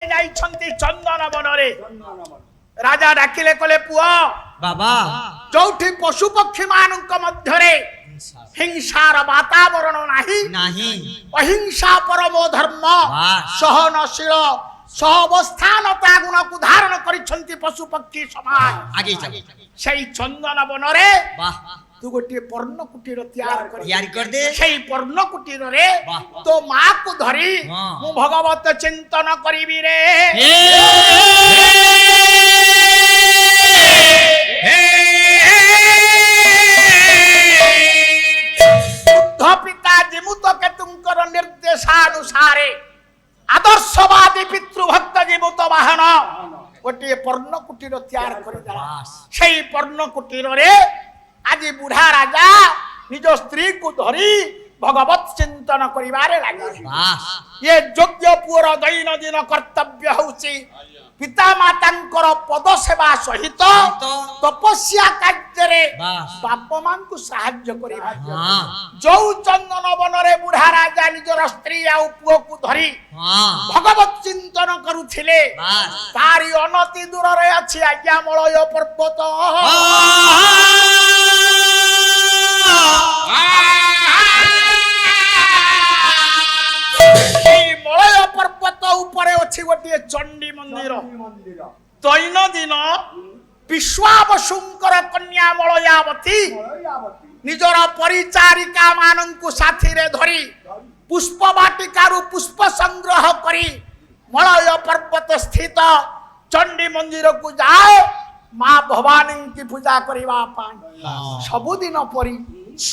चंदन बनरे राजा डाकिले कले पुआ बाबा जोठी पशु पक्षी मानक मध्यरे हिंसार वातावरण नाही नाही अहिंसा परमो धर्म सहनशील सहअवस्थानता गुण को धारण करिसंती पशु पक्षी समाज आगे चल सेई चंदन बनरे वाह तू गोटे पर्ण कुटीर तैयार कर दे सेई पर्ण कुटीर रे तो मां को धरी मु भगवत चिंतन करिबी रे पिता जीमुत केतुंकर निर्देशानुसारे आदर्शवादी पितृभक्त जीमुत वाहन गोटे पर्ण कुटीर तैयार कर सेई पर्ण कुटीर रे आज बुढ़ा राजा निज स्त्री को धरी भगवत चिंतन करिवारे लागे ये योग्य पुर दैनंदिन कर्तव्य होउची पिता मातांकर पद सेवा सहित तपस्या कार्य बाप मां को सहाय्य करिबा जो चंदन बनरे बुढ़ा राजा निजर स्त्री आ पुओ को धरी भगवत चिंतन करुथिले तारी अनति दूर रे अछि आज्ञा मलय पर्वत मलय पर्वत ऊपर अछि गोटे चंडी मंदिर दैनंदिन विश्वावसुंकर कन्या मलयावती निजर परिचारिका मानंकु साथी रे धरी पुष्प वाटिकारु पुष्प संग्रह करी मलय पर्वत स्थित चंडी मंदिर को जाए मां भवानी की पूजा करिवा पाई सबुदिन परी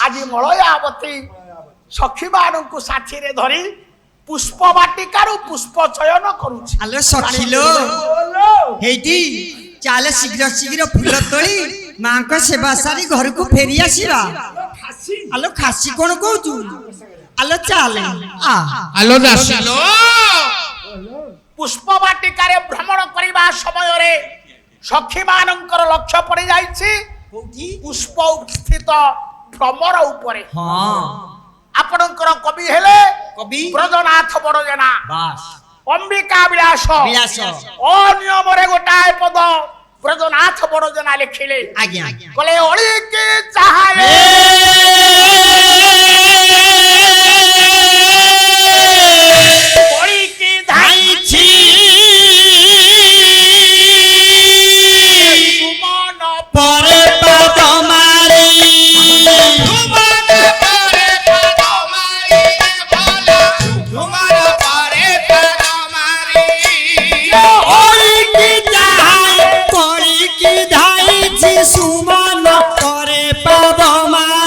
आज मलयावती सखी मानंकु साथी रे धरी पुष्प वाटिकारु पुष्प चयन करूछि आलो सखिलो हेटी चाले शीघ्र शीघ्र फूल तोली मां को सेवा सारी घर को फेरी आसीबा आलो खासी कोन कहू आलो चाले आलो दासिलो पुष्प वाटिकारे भ्रमण करिबा समय रे सखी मानंकर लक्ष्य पड़ी जाईछि पुष्प स्थित भ्रमर ऊपर हां आपणकर कवि हेले कवि ब्रजनाथ बड़जना बास अंबिका विलास विलास अनियम रे गोटाए पद ब्रजनाथ बड़जना लिखिले आज्ञा कले ओळी के चाहे ओळी की धाई छी तुमन परे पद मारी सुमन करे पद मारी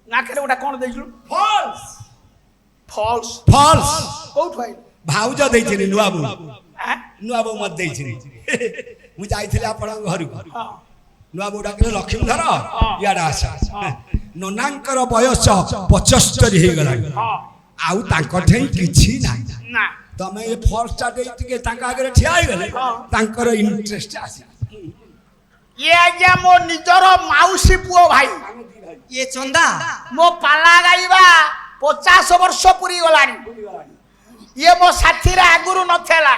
नाखरे उडा कोन देइलु फॉल्स फॉल्स फॉल्स कोठ भाई भाउज दैछिनी नुआबु नुआबु मत दैछिनी मु जाइथिले आपण घर को नुआबु डाकले लक्ष्मीधर याडा आशा ननांकर बयस 75 हे गला आउ तांको ठेई किछि ना ना तमे ए फॉल्स टा देति के तांका आगे ठिया हे गले तांकर इंटरेस्ट आसी ये आज्ञा मो निजर माउसी पुओ भाई ये चंदा मो पाला गाइबा 50 वर्ष पूरी गलानी ये मो साथी रे आगुरु नथेला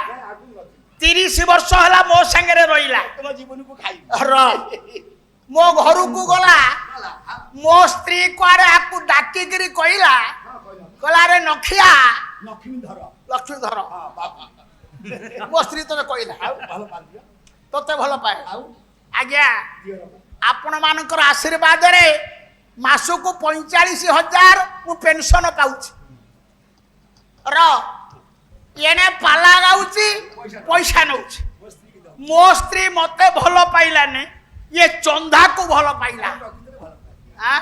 30 वर्ष हला मो संगे रे रहिला तुम जीवन को खाई मो घर को गला मो स्त्री कोरे आकु डाकी गिरी कहिला कला रे नखिया लक्ष्मीधर मो स्त्री तो कहिला तोते भलो पाए आज्ञा आपण मानकर आशीर्वाद रे मासो को 45,000 मु पेंशन पाउछि र येने पाला गाउछि पैसा नउछि मो स्त्री मते भलो पाइला ने ये चंदा को भलो पाइला हां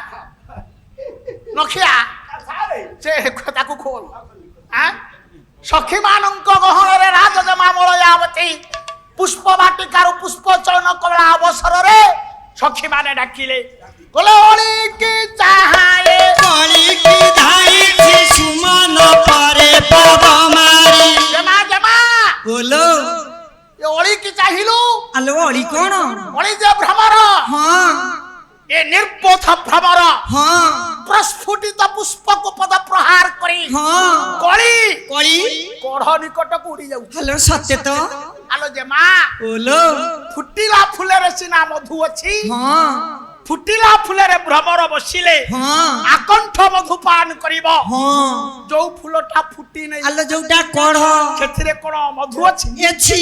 नखिया से कथा को खोल हां सखी मानंक गहन रे राजजमा मलयावती पुष्प वाटिकार पुष्प चयन कला अवसर रे सखी माने डाकिले कोले ओळी की चाहे ओळी की धाई छी सुमन परे पद मारी जमा जमा बोलो ये ओळी की चाहिलु আলো অলি কোন অলি যে ভ্রমর হ্যাঁ এ নির্বোধ ভ্রমর হ্যাঁ প্রস্ফুটিত পুষ্পক পদ প্রহার করি হ্যাঁ কলি কলি কঢ় নিকটକୁ উড়ি যাଉଛି হ্যালো সত্য তো আলো যে মা ওলো ফুটিলা ফুলের সিনা মধু ଅଛି হ্যাঁ ফুটিলা ফুলের ভ্রমর বসিলে হ্যাঁ আকণ্ঠ মধু পান করিব হ্যাঁ ଯୋଉ ফুলটা ফুটি নাই আলো ଯୋଉଟା କଢ ସେଥିରେ কোন মধু ଅଛି এছি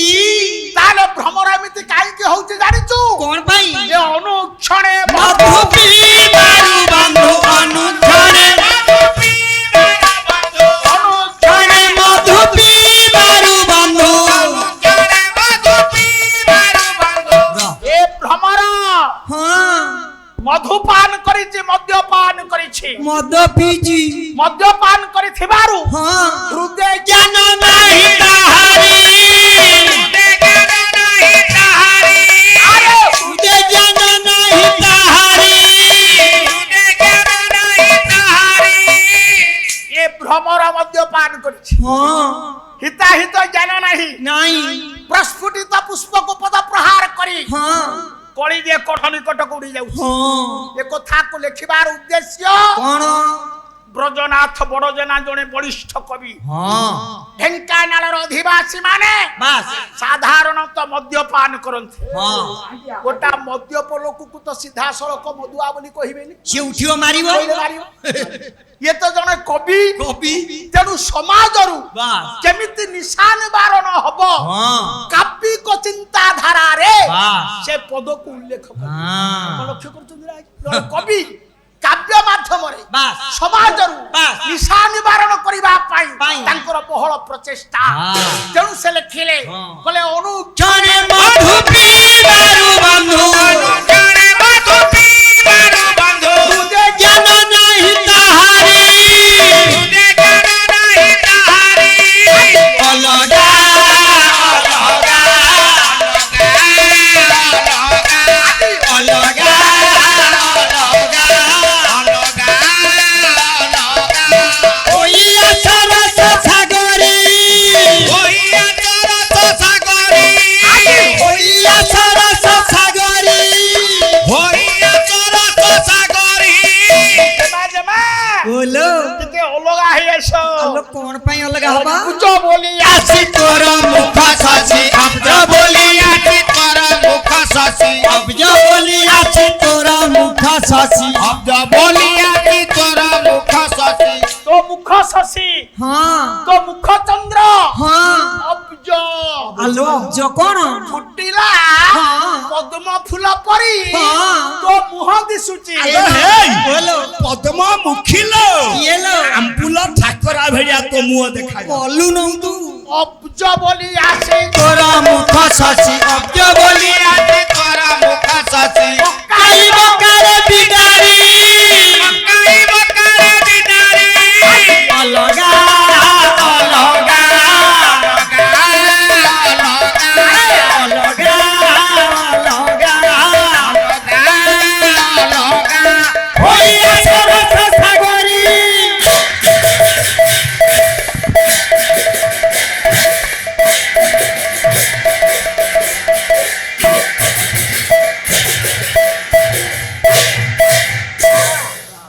তাহলে ভ্রমর এମିତି কাହିଁକି হଉଛି জাଣିଛୁ কোন পাই ଏ ଅନୁକ୍ଷଣେ মধু পিবারু বন্ধু অনুক্ষণে অনুক্ষণে মধু পিবারু বন্ধু এ ভ্রমর হ্যাঁ মধুপান করিছি মদ্যপান করিছি মদ পিজি মদ্যপান করিଥିବାରୁ হ্যাঁ হৃদয় জ্ঞান নাহি তাহারি আরে উদে জ্ঞান নাহি তাহারি এ ভ্রমর মদ্যপান করিছি হ্যাঁ হিতাহিত জ্ঞান নাহি নাই প্রস্ফুটিত পুষ্পক পদ প্রহার করি হ্যাঁ কলি যে কঠ নিকটକୁ উড়ি যাଉଛି হ্যাঁ এ কথাକୁ লেখিবার উদ্দেশ্য কোন ব্রজনাথ বড়জেনা জনে বলিষ্ঠ কবি হ্যাঁ ঢেঙ্কানাଳର ଅଧିବାସୀ ମାନେ বাস ସାଧାରଣତଃ ମଦ୍ୟପାନ କରନ୍ତି হ্যাঁ ଗୋଟା ମଦ୍ୟପ ଲୋକକୁ ତ ସିଧାସଳଖ ମଦୁଆ ବୋଲି କହିବେନି সে উঠিও মারিব କହିଲେ ମାରିବ। ଇଏ ତ ଜଣେ କବି কপি ତେଣୁ ସମାଜରୁ বাস କେମିତି ନିଶା ନିବାରଣ ହବ হ্যাঁ କାବ୍ୟିକ ଚିନ୍ତାଧାରାରେ বাস ସେ ପଦକୁ ଉଲ୍ଲେଖ କରେ হ্যাঁ ଆପଣ ଲକ୍ଷ୍ୟ କରୁଛନ୍ତି ନା ଆଜି? ଜଣେ କବି କାବ୍ୟ ମାଧ୍ୟମରେ বাস ସମାଜରୁ ବାସ୍। ନିଶା ନିବାରଣ କରିବା ପାଇଁ ପାଇଁ। ତାଙ୍କର ବହୁଳ ପ୍ରଚେଷ୍ଟା ହଁ। ତେଣୁ ସେ ଲେଖିଲେ ହଁ। କହିଲେ ଅନୁ জনে মধু পিবারু বন্ধু উদে জ্ঞান নাহি তাহারি অলগা অলগা ওই সরস সাগরী ওই সরস সাগরী ଜମା ଜମା ওলো ଟିକେ ଅଲଗା ହେଇଆସ আলো কোন পাই অলগা হবা ବୁଝ ବୋଲି আসি তোর মুখ সাসি অব্জ বলি আসি তোর মুখ সাসি অব্জ বলি আসি তোর মুখ সাসি অব্জ বলি আসি তোর মুখ সাসি ତୋ ମୁଖ ଶଶୀ হ্যাঁ ତୋ ମୁଖ ଚନ୍ଦ୍ର হ্যাঁ ଅବ୍ଜ আলো অব্জ কোন ଫୁଟିଲା ହଁ। ପଦ୍ମ ଫୁଲ ପରି ହଁ। ତୋ ମୁହଁ ଦିଶୁଛି বলো পদ্ম মুখিল এলো আম্পুল ঠাকরা ভেড়িয়া তো মুহ দেখা বলু নউ তু ଅବ୍ଜ ବୋଲି ଆସେ তোর মুখ সাসি অব্জ বলি আসি তোর মুখ সাসি